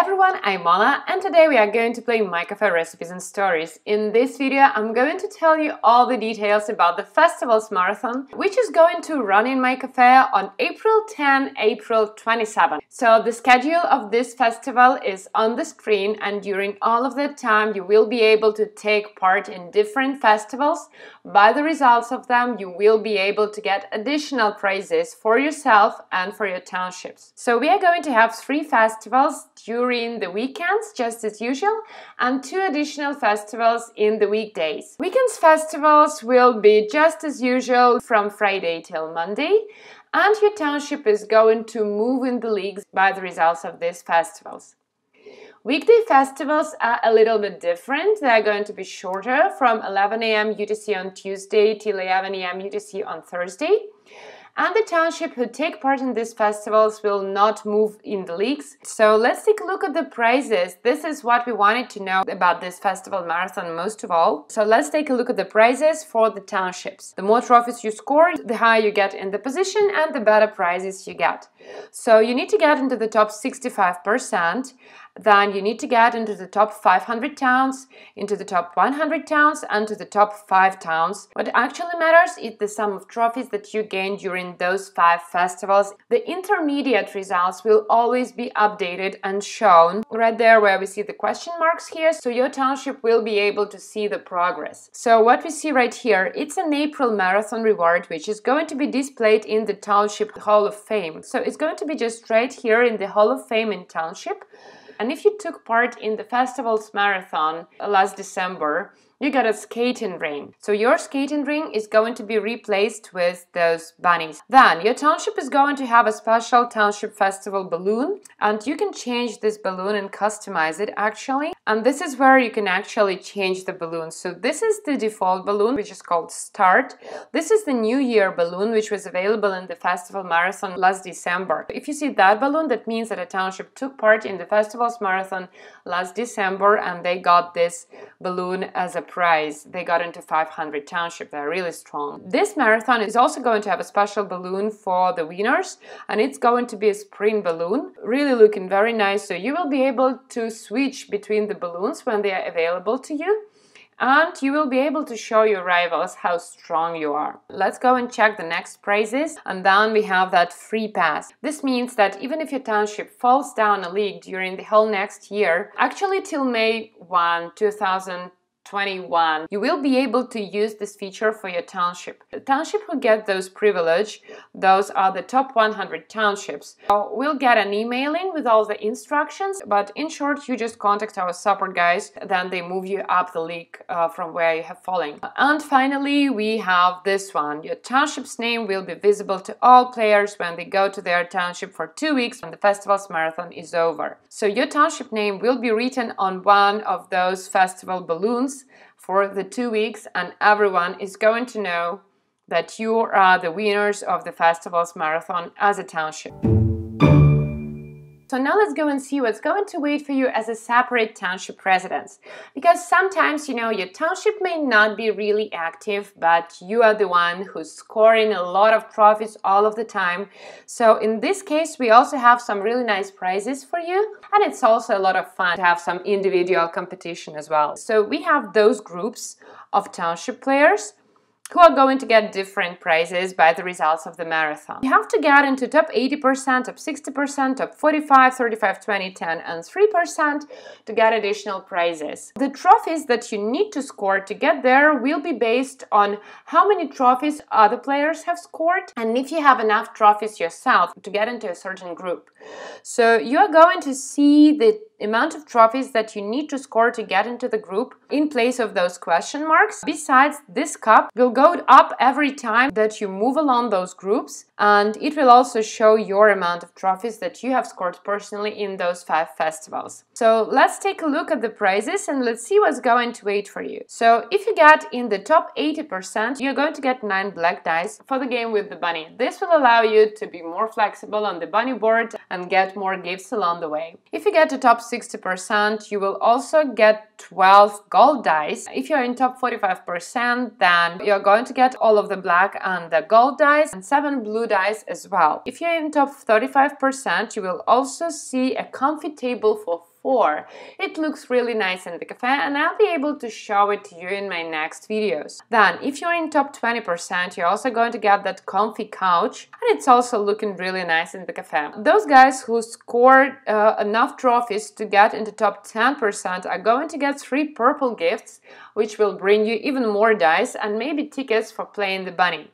everyone, I'm Mona and today we are going to play My Cafe Recipes and Stories. In this video, I'm going to tell you all the details about the Festivals Marathon, which is going to run in my cafe on April 10, April 27. So the schedule of this festival is on the screen, and during all of that time you will be able to take part in different festivals. By the results of them, you will be able to get additional prizes for yourself and for your townships. So we are going to have 3 festivals during the weekends, just as usual, and 2 additional festivals in the weekdays. Weekends festivals will be just as usual from Friday till Monday, and your township is going to move in the leagues by the results of these festivals. Weekday festivals are a little bit different. They are going to be shorter, from 11 a.m. UTC on Tuesday till 11 a.m. UTC on Thursday. And the township who take part in these festivals will not move in the leagues. So let's take a look at the prizes. This is what we wanted to know about this festival marathon most of all. So let's take a look at the prizes for the townships. The more trophies you score, the higher you get in the position and the better prizes you get. So you need to get into the top 65%. Then you need to get into the top 500 towns, into the top 100 towns, and to the top 5 towns. What actually matters is the sum of trophies that you gain during those 5 festivals. The intermediate results will always be updated and shown right there where we see the question marks here, so your township will be able to see the progress. So what we see right here, it's an April marathon reward, which is going to be displayed in the Township Hall of Fame. So it's going to be just right here in the Hall of Fame in Township. And if you took part in the Festivals Marathon last December, you got a skating ring. So your skating ring is going to be replaced with those bunnies. Then your township is going to have a special Township Festival balloon, and you can change this balloon and customize it actually. And this is where you can actually change the balloon. So this is the default balloon, which is called Start. This is the New Year balloon, which was available in the Festival Marathon last December. If you see that balloon, that means that a township took part in the Festivals Marathon last December and they got this balloon as a prize. They got into 500 township. They're really strong. This marathon is also going to have a special balloon for the winners, and it's going to be a sprint balloon, really looking very nice. So you will be able to switch between the balloons when they are available to you, and you will be able to show your rivals how strong you are. Let's go and check the next prizes, and then we have that free pass. This means that even if your township falls down a league during the whole next year, actually till May 1, 2021, you will be able to use this feature for your township. The township who get those privilege, those are the top 100 townships, will get an email in with all the instructions, but in short, you just contact our support guys, then they move you up the league from where you have fallen. And finally, we have this one. Your township's name will be visible to all players when they go to their township for 2 weeks when the Festivals Marathon is over. So your township name will be written on one of those festival balloons for the 2 weeks, and everyone is going to know that you are the winners of the Festivals Marathon as a township. So now let's go and see what's going to wait for you as a separate township residence. Because sometimes, your township may not be really active, but you are the one who's scoring a lot of trophies all of the time. So in this case, we also have some really nice prizes for you. And it's also a lot of fun to have some individual competition as well. So we have those groups of township players who are going to get different prizes by the results of the marathon. You have to get into top 80%, top 60%, top 45, 35, 20, 10, and 3% to get additional prizes. The trophies that you need to score to get there will be based on how many trophies other players have scored, and if you have enough trophies yourself to get into a certain group. So you are going to see the amount of trophies that you need to score to get into the group in place of those question marks. Besides, this cup will go up every time that you move along those groups, and it will also show your amount of trophies that you have scored personally in those 5 festivals. So let's take a look at the prizes and let's see what's going to wait for you. So if you get in the top 80%, you're going to get 9 black dice for the game with the bunny. This will allow you to be more flexible on the bunny board and get more gifts along the way. If you get to top 60%, you will also get 12 gold dice. If you're in top 45%, then you're going to get all of the black and the gold dice and 7 blue dice as well. If you're in top 35%, you will also see a comfy table for 4. It looks really nice in the cafe, and I'll be able to show it to you in my next videos. Then, if you're in top 20%, you're also going to get that comfy couch, and it's also looking really nice in the cafe. Those guys who scored enough trophies to get into top 10% are going to get 3 purple gifts, which will bring you even more dice and maybe tickets for playing the bunny.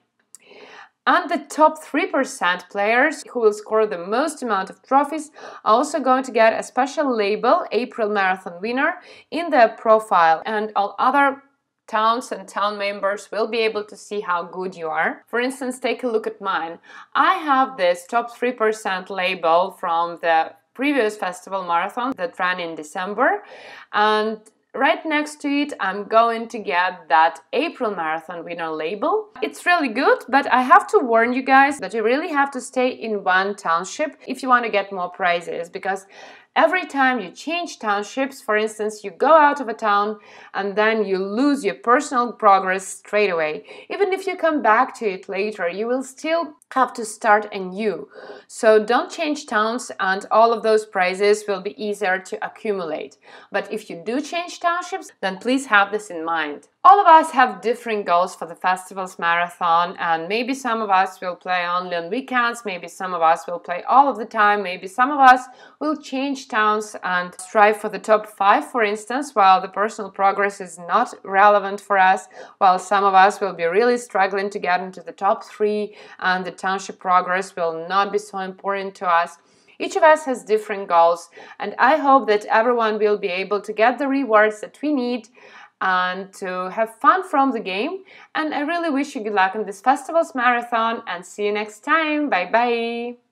And the top 3% players who will score the most amount of trophies are also going to get a special label, April Marathon winner, in their profile, and all other towns and town members will be able to see how good you are. For instance, take a look at mine. I have this top 3% label from the previous festival marathon that ran in December, and right next to it, I'm going to get that April Marathon winner label. It's really good, but I have to warn you guys that you really have to stay in one township if you want to get more prizes, because every time you change townships, for instance, you go out of a town and then you lose your personal progress straight away. Even if you come back to it later, you will still have to start anew. So don't change towns and all of those prizes will be easier to accumulate. But if you do change townships, then please have this in mind. All of us have different goals for the festival's marathon, and maybe some of us will play only on weekends, maybe some of us will play all of the time, maybe some of us will change towns and strive for the top 5, for instance, while the personal progress is not relevant for us, while some of us will be really struggling to get into the top 3 and the township progress will not be so important to us. Each of us has different goals, and I hope that everyone will be able to get the rewards that we need and to have fun from the game. And I really wish you good luck in this festival's marathon, and see you next time. Bye bye!